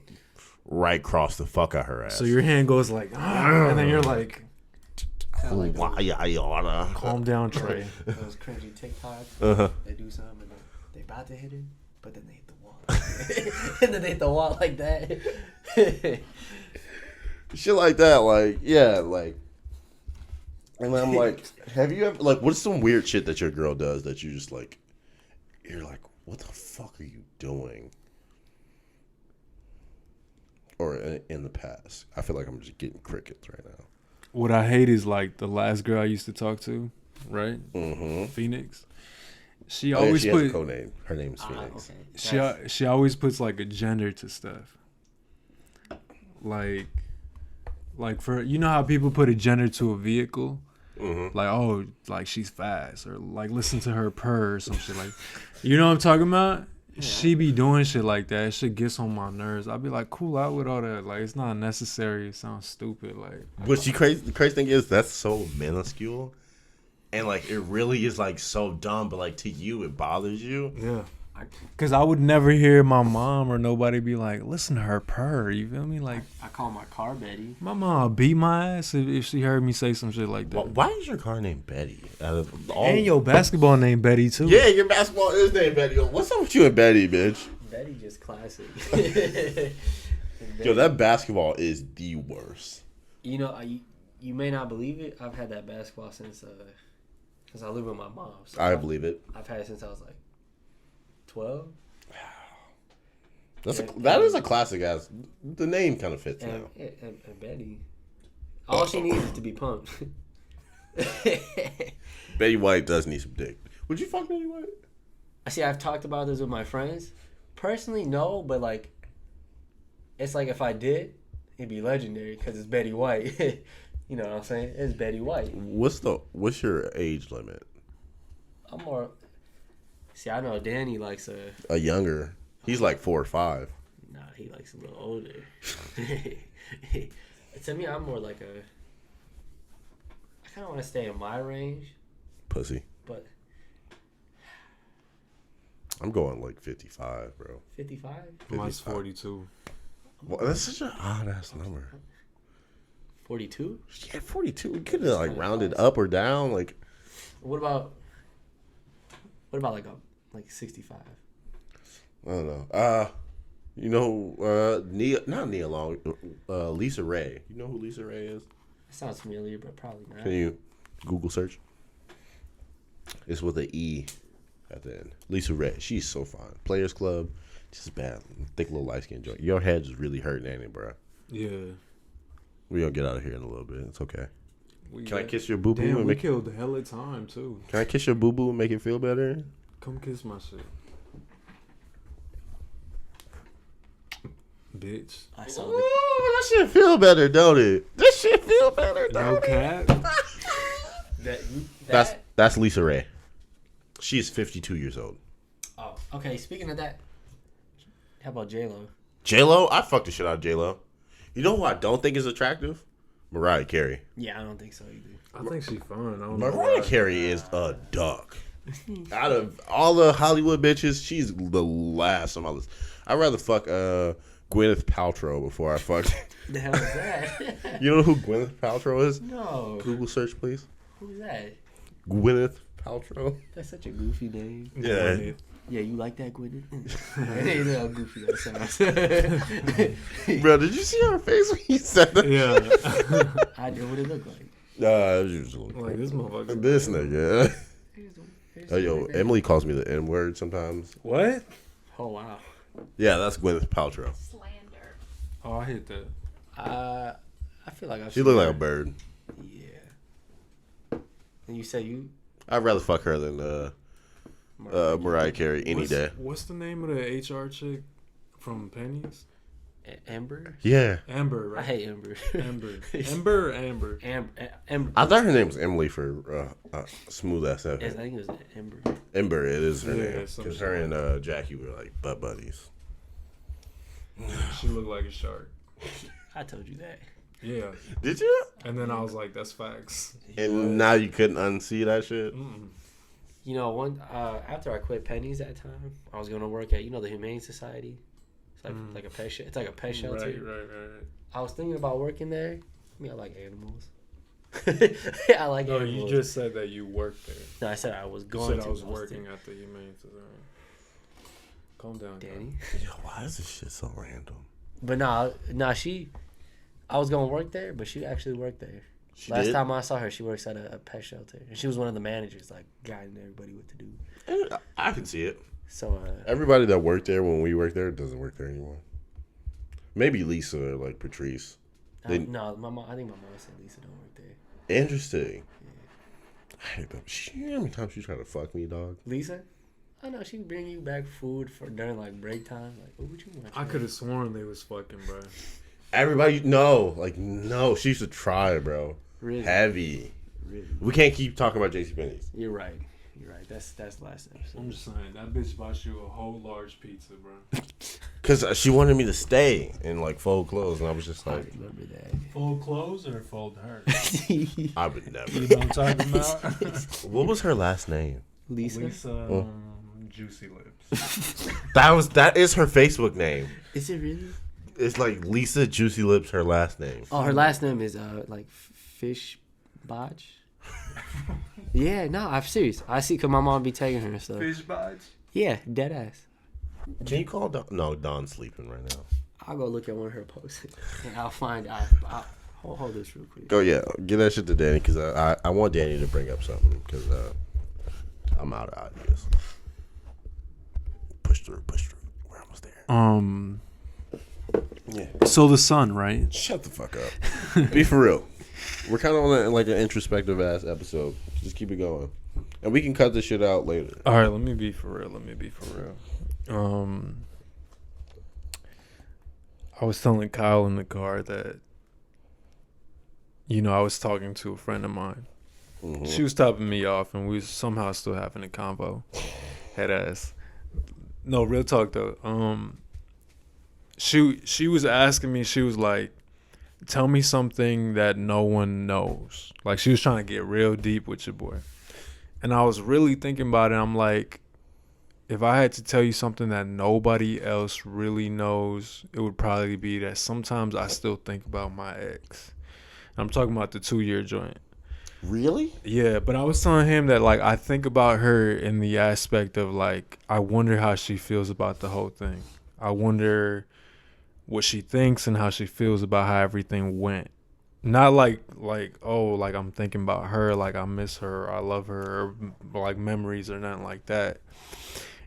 right cross the fuck out her ass. So your hand goes like, and then you're like, Why you oughta? calm down, Trey. Those cringy TikToks. Uh-huh. They do something and they about to hit it, but then they hit the wall. And then they hit the wall like that. Shit like that, like, yeah, like. And I'm like, have you ever, like, what's some weird shit that your girl does that you just, like, you're like, what the fuck are you doing? Or in the past. I feel like I'm just getting crickets right now. What I hate is like the last girl I used to talk to, right? Mm-hmm. Phoenix. She always she put has a code name. Her name is Phoenix. Okay. she always puts like a gender to stuff. Like for you know how people put a gender to a vehicle? Mm-hmm. Like, oh, like she's fast, or like listen to her purr or some shit like. You know what I'm talking about? Yeah. She be doing shit like that. Shit gets on my nerves. I'll be like, cool out with all that. Like, it's not necessary. It sounds stupid. Like, but the crazy thing is that's so minuscule, and like it really is like so dumb. But like to you, it bothers you. Yeah. Because I would never hear my mom or nobody be like, listen to her purr. You feel me? Like, I call my car Betty. my mom beat my ass if she heard me say some shit like that. Why is your car named Betty? Out of all... And your basketball named Betty, too. Yeah, your basketball is named Betty. What's up with you and Betty, bitch? Betty just classic. Yo, that basketball is the worst. You know, you may not believe it. I've had that basketball since I live with my mom. So I believe it. I've had it since I was like 12. That is a classic ass. The name kind of fits And, now. and Betty, all she needs is to be pumped. Betty White does need some dick. Would you fuck Betty White? See, I've talked about this with my friends. Personally, no, but like, it's like if I did, it'd be legendary because it's Betty White. You know what I'm saying? It's Betty White. What's your age limit? I'm more. See, I know Danny likes a younger. He's like 4 or 5. Nah, he likes a little older. To me, I'm more like I kind of want to stay in my range. Pussy. But I'm going like 55, bro. 55? Mine's 42. Well, that's such an odd ass number. 42? Yeah, 42. We could have like rounded up or down. Like, What about like 65? I don't know. You know, not Nia Long, Lisa Ray. You know who Lisa Ray is? It sounds familiar, but probably not. Can you Google search? It's with an E at the end. Lisa Ray. She's so fine. Players Club. Just bad. Thick little light skin joint. Your head is really hurting, ain't it, bro? Yeah. We're going to get out of here in a little bit. It's okay. We Can I got- kiss your boo boo? Damn, and we make killed hella time too. Can I kiss your boo boo and make it feel better? Come kiss my shit, bitch. I saw Ooh, the, that shit feel better, don't it? This shit feel better, No don't it? cap. That's Lisa Ray. She's 52 years old. Oh, okay. Speaking of that, how about J-Lo? J-Lo? I fucked the shit out of J-Lo. You know who I don't think is attractive? Mariah Carey. Yeah, I don't think so either. I think she's fun. I don't know. Mariah why. Carey is a duck. Out of all the Hollywood bitches, she's the last on my list. I'd rather fuck Gwyneth Paltrow before I fuck. The hell is that? You know who Gwyneth Paltrow is? No. Google search, please. Who's that? Gwyneth Paltrow. That's such a goofy name. Yeah. Yeah, you like that, Gwyneth? Hey, look how goofy that sounds. Bro, did you see her face when you said that? Yeah. I know what it looked like. Like this motherfucker. This nigga. Here's Oh, yo, the- Emily calls me the N word sometimes. What? Oh, wow. Yeah, that's Gwyneth Paltrow. Slander. Oh, I hit that. I feel like I've She seen look like her. a bird. Yeah. And you say you? I'd rather fuck her than Mariah Carey any what's, day. What's the name of the HR chick from Pennies? Amber? Yeah. Amber, I right? hate Amber. Amber. Amber or Amber? Amber. I thought her name was Emily for smooth ass I effort. think it was Amber. Ember, it is her Yeah, name. some Because shit her like and Jackie were like butt buddies. She looked like a shark. I told you that. Yeah. Did you? And then I was like, that's facts. And now you couldn't unsee that shit? Mm-mm. You know, after I quit Pennies that time, I was gonna work at the Humane Society. It's like a pet It's like a pet shelter. Right. I was thinking about working there. I mean, I like animals. I like No, animals. you just said that you worked there. No, I said I was You going said to. I was working at the Humane Society. Calm down, Danny. Yo, why is this shit so random? But I was gonna work there, but she actually worked there. She Last did? time I saw her, she works at a pet shelter, and she was one of the managers, like guiding everybody what to do. I can see it. So, Everybody that worked there when we worked there doesn't work there anymore. Maybe Lisa or like Patrice. They- no, I think my mom said Lisa don't work there. Interesting. I hate that. How many times she tried to fuck me, dog? Lisa? I know she bring you back food for during like break time. Like, what would you want? I could have sworn they was fucking, bro. Everybody, no. She used to try, bro. Really? Heavy. Really? We can't keep talking about JCPenney's. You're right. That's the last episode. I'm just saying, that bitch bought you a whole large pizza, bro. Because she wanted me to stay in like fold clothes, and I was just I like, remember that. Fold clothes or fold her? I would never. You know what I'm talking about? What was her last name? Lisa? Lisa Juicy Lips. That is her Facebook name. Is it really? It's like Lisa Juicy Lips, her last name. Oh, her last name is like Fish Botch. Yeah, no, I'm serious. I see, cause my mom be taking her and stuff. Fish bites? Yeah, dead ass. Can you call Dawn? No, Dawn's sleeping right now. I'll go look at one of her posts. And I'll find. I'll hold this real quick. Go, yeah. Give that shit to Danny, because I want Danny to bring up something, because I'm out of ideas. Push through. We're almost there. Yeah. So the sun, right? Shut the fuck up. Be for real. We're kind of on like an introspective ass episode. Just keep it going, and we can cut this shit out later. All right, let me be for real. I was telling Kyle in the car that, I was talking to a friend of mine. Mm-hmm. She was topping me off, and we was somehow still having a convo. Head ass. No, real talk though. She was asking me. She was like, "Tell me something that no one knows." Like, she was trying to get real deep with your boy, and I was really thinking about it. I'm like, if I had to tell you something that nobody else really knows, it would probably be that sometimes I still think about my ex. I'm talking about the 2-year joint. Really? Yeah, but I was telling him that like I think about her in the aspect of like I wonder how she feels about the whole thing. I wonder what she thinks and how she feels about how everything went. Not like oh like I'm thinking about her, like I miss her, or I love her, or like memories or nothing like that.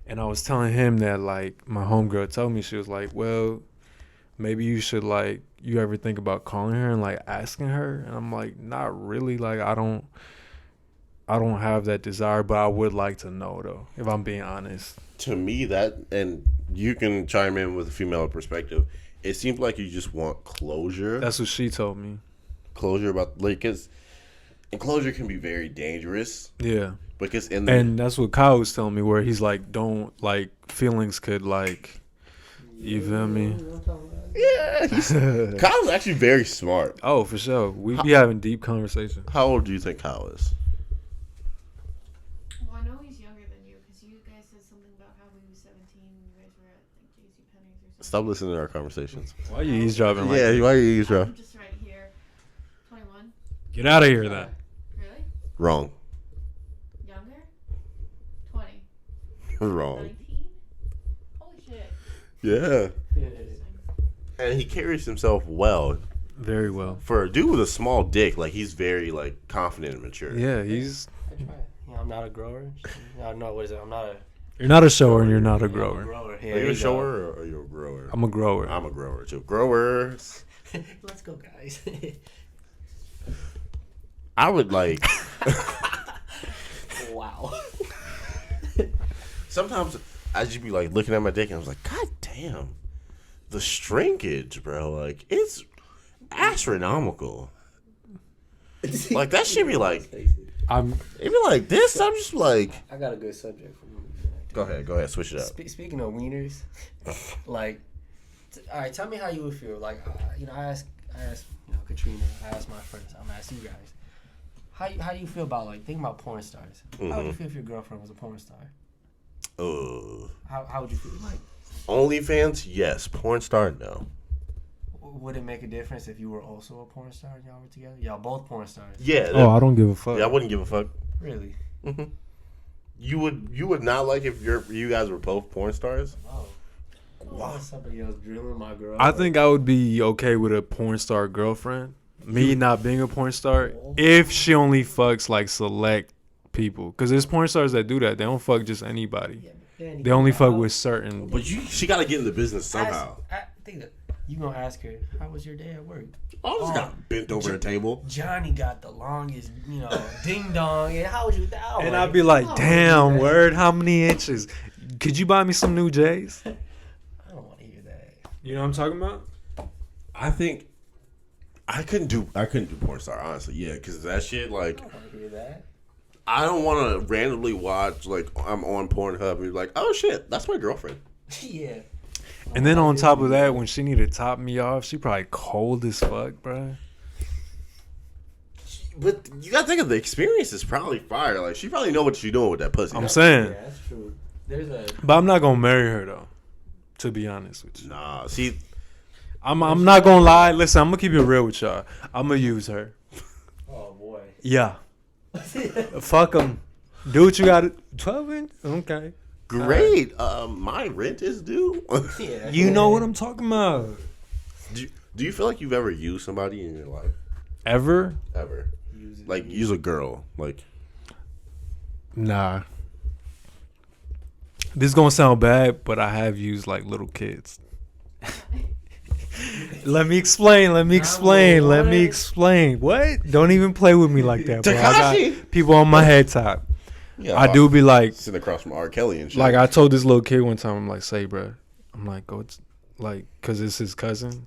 And I was telling him that like my homegirl told me, she was like, well, maybe you should like you ever think about calling her and like asking her. And I'm like, not really, like I don't have that desire, but I would like to know though, if I'm being honest. To me, that, and you can chime in with a female perspective, it seems like you just want closure. That's what she told me. Closure about, like, because closure can be very dangerous. Yeah. Because in the And that's what Kyle was telling me, where he's like, don't like feelings could like, you feel me? yeah, Kyle's actually very smart. Oh, for sure. We be having deep conversations. How old do you think Kyle is? Well, I know he's younger than you because you guys said something about how he was 17 and you guys were at like JCPenney's or something. Stop listening to our conversations. Why are you eavesdropping like Yeah, that? why are you eavesdropping? I'm just right here. 21. Get out of here then. Really? Wrong. Younger? 20. Wrong. 19? Holy shit. Yeah. Interesting. And he carries himself well. Very well. For a dude with a small dick, like, he's very, like, confident and mature. Yeah, he's. I try. I'm not a grower. No, what is it? I'm not a You're not a shower and you're not a I'm grower. Yeah, Are you there a go. shower or are you a grower? I'm a grower. I'm a grower, too. Growers. Let's go, guys. I would, like... Wow. Sometimes I just be, like, looking at my dick and I was like, God damn. The shrinkage, bro. Like, it's astronomical. Like, that should be, like... I'm. It'd be like this. I'm just like... I got a good subject for you. Go ahead. Switch it up. Speaking of wieners, like, all right, tell me how you would feel. Like, I asked, Katrina. I asked my friends. I'm gonna ask you guys. How do you feel about like thinking about porn stars? How would you feel if your girlfriend was a porn star? How would you feel? Like, OnlyFans, yes. Porn star, no. would it make a difference if you were also a porn star and y'all were together? Y'all both porn stars. Yeah. Oh, I don't give a fuck. Yeah, I wouldn't give a fuck. Really? Mm-hmm. You would not like if you guys were both porn stars? Oh. Wow. Somebody else drilling my girl. I think I would be okay with a porn star girlfriend. Me not being a porn star, if she only fucks like select people. Because there's porn stars that do that. They don't fuck just anybody. Yeah, but then They only fuck with certain. But she got to get in the business somehow. I think that you gonna ask her, how was your day at work? I just got bent over a table. Johnny got the longest, ding dong. And how was you? And I'd be like, damn, word, how many inches? Could you buy me some new J's? I don't want to hear that. You know what I'm talking about? I think I couldn't do porn star, honestly. Yeah, because that shit, like, I don't want to hear that. I don't want to randomly watch, like, I'm on Pornhub and be like, oh shit, that's my girlfriend. Yeah. And then on top of that, when she need to top me off, she probably cold as fuck, bro. But you gotta think of the experience is probably fire. Like, she probably know what she's doing with that pussy. I'm saying. Yeah, that's true. There's a. But I'm not gonna marry her though. To be honest with you, Nah, see, I'm not gonna lie. Listen, I'm gonna keep it real with y'all. I'm gonna use her. Oh boy. Yeah, fuck them. Do what you got. 12 inch. Okay. great. My rent is due. Yeah. You know what I'm talking about. Do you feel like you've ever used somebody in your life? Ever? Ever? Like, use a girl. Like, Nah. This is gonna sound bad, but I have used like little kids. Let me explain. What? Don't even play with me like that, bro. I Tekashi! got people on my head top. yeah, I do be like, sitting across from R. Kelly and shit. like I told this little kid one time, I'm like, say, bro, I'm like, go, like, cause it's his cousin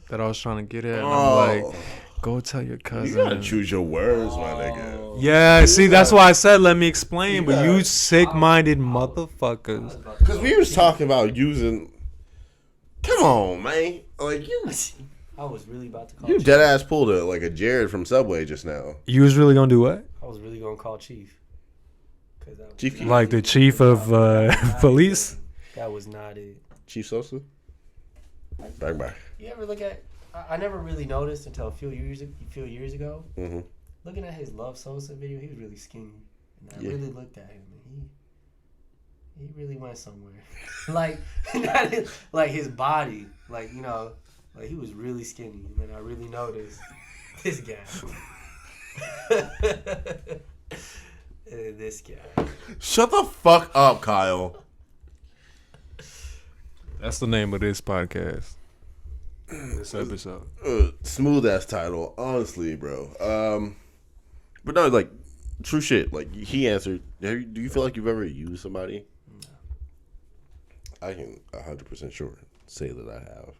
that I was trying to get at. And I'm like, go tell your you cousin. gotta choose your words, my nigga. Yeah, see, that's why I said let me explain. But Yeah. you sick-minded motherfuckers. Because we was talking about using. Come on, man. Like, I was really about to call. you Chief. dead ass pulled like a Jared from Subway just now. You was really gonna do what? I was really gonna call Chief. Chief Keef. Like the chief of police? That was not it. Chief Sosa. Bang bang. You ever look at? I never really noticed until a few years ago. Mm-hmm. looking at his Love Sosa video, he was really skinny. And I really looked at him, and he really went somewhere. Like, like his body, like, you know, like he was really skinny. And then I really noticed this guy. This guy. Shut the fuck up, Kyle. That's the name of this podcast. This episode. Smooth ass title, honestly, bro. But no, like, true shit. Like, he answered. Do you feel like you've ever used somebody? No. I can 100% sure say that I have.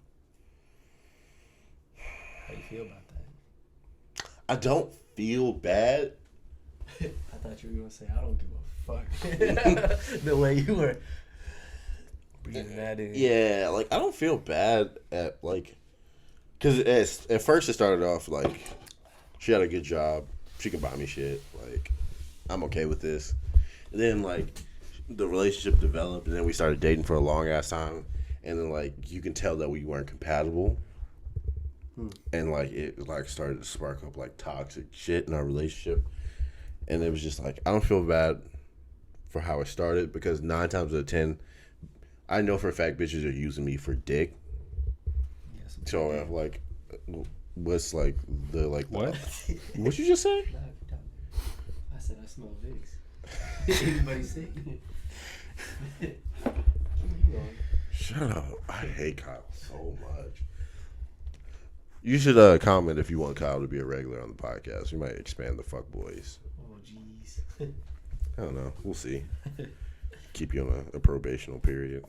How you feel about that? I don't feel bad. I thought you were gonna say I don't give a fuck. The way you were breathing that in. Yeah, like, I don't feel bad at, like, because at first it started off like she had a good job, she can buy me shit, like, I'm okay with this. And then, like, the relationship developed, and then we started dating for a long ass time, and then, like, you can tell that we weren't compatible. And, like, it, like, started to spark up, like, toxic shit in our relationship. And it was just like, I don't feel bad for how it started, because 9 times out of 10, I know for a fact bitches are using me for dick. Yes, So, like, what's, like, the, like... What? What you just say? Nah, keep talking. I said I smell Vicks. Anybody sick? Keep going. Shut up. I hate Kyle so much. You should comment if you want Kyle to be a regular on the podcast. We might expand the fuck boys. Oh, jeez. I don't know. We'll see. Keep you on a probational period.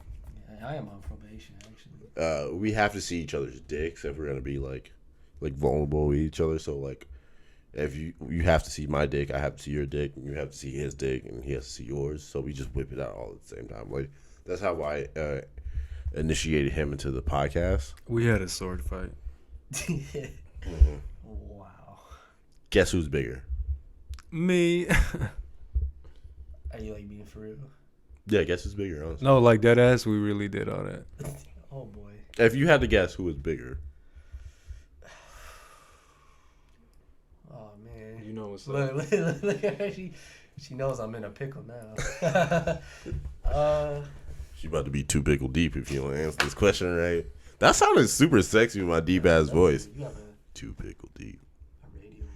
Yeah, I am on probation, actually. We have to see each other's dicks if we're gonna be like vulnerable with each other. So, like, if you have to see my dick, I have to see your dick, and you have to see his dick, and he has to see yours. So we just whip it out all at the same time. Like, that's how I initiated him into the podcast. We had a sword fight. Wow. Guess who's bigger? Me. Are you, like, being for real? Yeah, guess who's bigger, honestly. No, like that ass. We really did all that. Oh, boy. If you had to guess who was bigger. Oh, man. You know what's up. Look at her. She knows I'm in a pickle now. She about to be too pickle deep if you don't answer this question right. That sounded super sexy with my deep ass voice. You have Too pickle deep. a radio voice.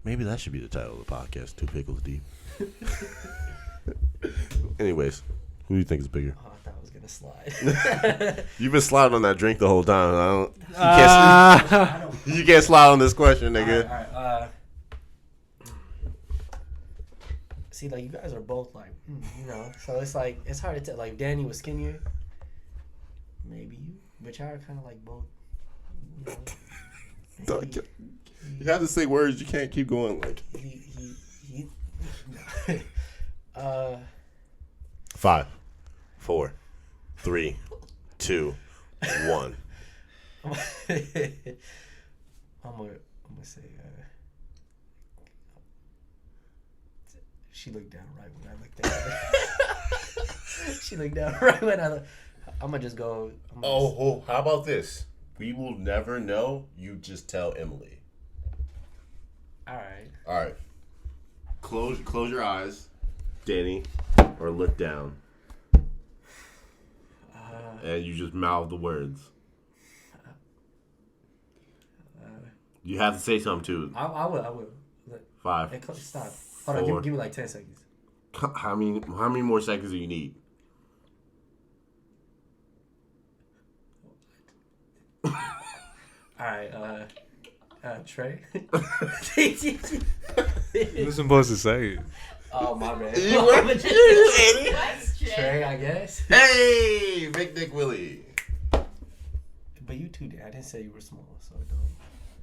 Maybe that should be the title of the podcast. Two pickles deep. Anyways, who do you think is bigger? Oh, I thought I was gonna slide. You've been sliding on that drink the whole time. I don't. You can't slide on this question, nigga. All right. See, like, you guys are both like, you know, so it's like it's hard to tell. Like, Danny was skinnier, maybe you, but y'all are kind of like both. You know, You have to say words. You can't keep going like. he 5, 4, 3, 2, 1. I'm gonna say she looked down right when I looked at her. She looked down right when I looked. I'm gonna just go. How about this? We will never know. You just tell Emily. All right. All right. Close your eyes, Danny, or look down, and you just mouth the words. You have to say something too. I will. Look, 5. stop. Hold on. 4. Give me like 10 seconds. How many more seconds do you need? All right. Trey. You were supposed to say it. Oh, my bad. You What's Trey, I guess. Hey, Big Dick Willie. But you too, I didn't say you were small, so don't.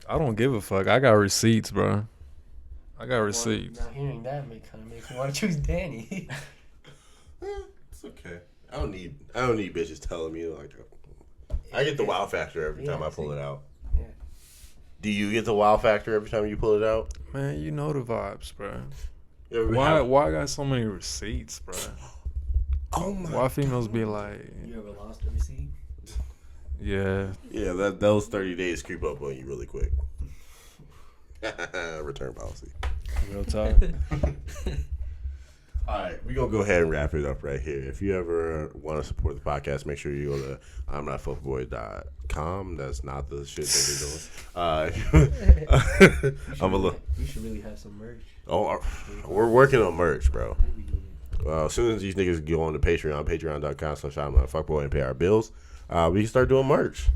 I don't give a fuck. I got receipts, bro. I got receipts. Now hearing that kind of makes me want to choose Danny. It's okay. I don't need bitches telling me like. I get the wow factor every time I pull it out. Yeah. Do you get the wow factor every time you pull it out? Man, you know the vibes, bro. Yeah, Why I got so many receipts, bro? Oh my. Why females be like, You ever lost a receipt? yeah. Yeah, those 30 days creep up on you really quick. Return policy. Real talk. All right, we're going to go ahead and wrap it up right here. If you ever want to support the podcast, make sure you go to imnotfuckboy.com. That's not the shit that we're doing. I'm a little. We should really have some merch. Oh, we're working on merch, bro. We do it. As soon as these niggas go on to Patreon, patreon.com/imnotfuckboy and pay our bills, we can start doing merch.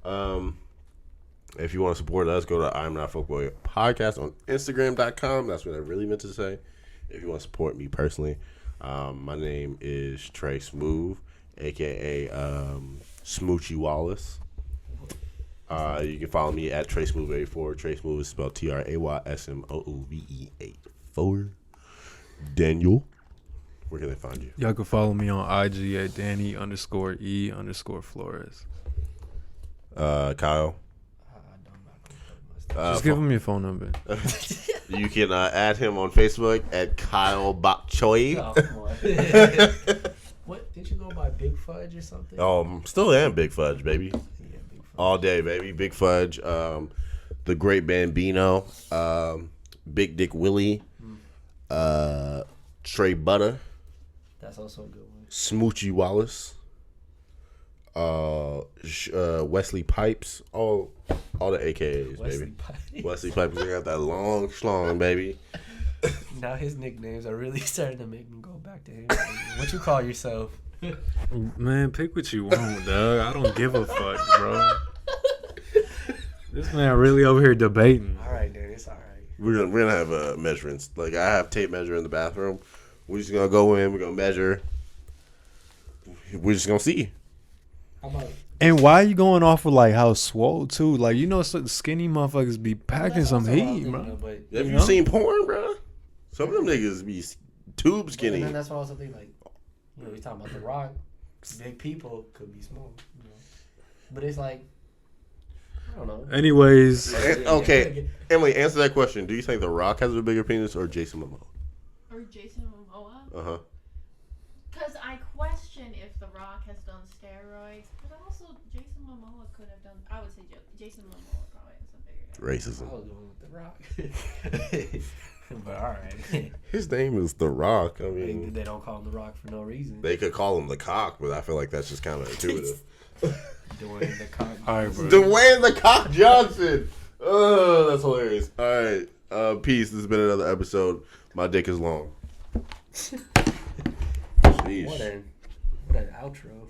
If you want to support us, go to I'm Not Fuckboy Podcast on Instagram.com. That's what I really meant to say. If you want to support me personally, my name is Trey Smooth, a.k.a. Smoochie Wallace. You can follow me at Trey Smooth84. Trey Smooth is spelled TRAYSMOOVE84. Daniel, where can they find you? Y'all can follow me on IG at Danny_E_Flores. Kyle. Just give him your phone number. You can add him on Facebook at Kyle Bokchoy. Oh, come on. What? Did you go by Big Fudge or something? Still am Big Fudge, baby. Yeah, Big Fudge. All day, baby. Big Fudge. The Great Bambino. Big Dick Willie. Trey Butter. That's also a good one. Smoochie Wallace. Wesley Pipes. All the AKAs, Wesley baby. Pipes. Wesley Pipes. They got that long schlong, baby. Now his nicknames are really starting to make me go back to him. What you call yourself? Man, pick what you want, dog. I don't give a fuck, bro. This man really over here debating. All right, dude. It's all right. We're gonna have measurements. Like I have tape measure in the bathroom. We're just gonna go in. We're gonna measure. We're just gonna see. How about And why are you going off of like how swole too? Like some skinny motherfuckers be packing That's some also what I was heat, thinking bro. of, but Have You you know? seen porn, bro? Some of them niggas be tube skinny. And then that's what I was thinking. Like, we're talking about The Rock. Big people could be small. But it's like, I don't know. Anyways, Okay, Emily, answer that question. Do you think The Rock has a bigger penis or Jason Momoa? Or Jason Momoa? Uh-huh. Because I question if The Rock has done steroids. But also, Jason Momoa could have done. I would say Jason Momoa probably has a bigger. I Racism. was going with The Rock. But all right. His name is The Rock. I mean, They don't call him The Rock for no reason. they could call him the cock, but I feel like that's just kind of intuitive. Doing the cock. all right, bro. Dwayne the Cock Johnson. Oh, that's hilarious. All right. Peace. This has been another episode. My dick is long. Sheesh. What an outro.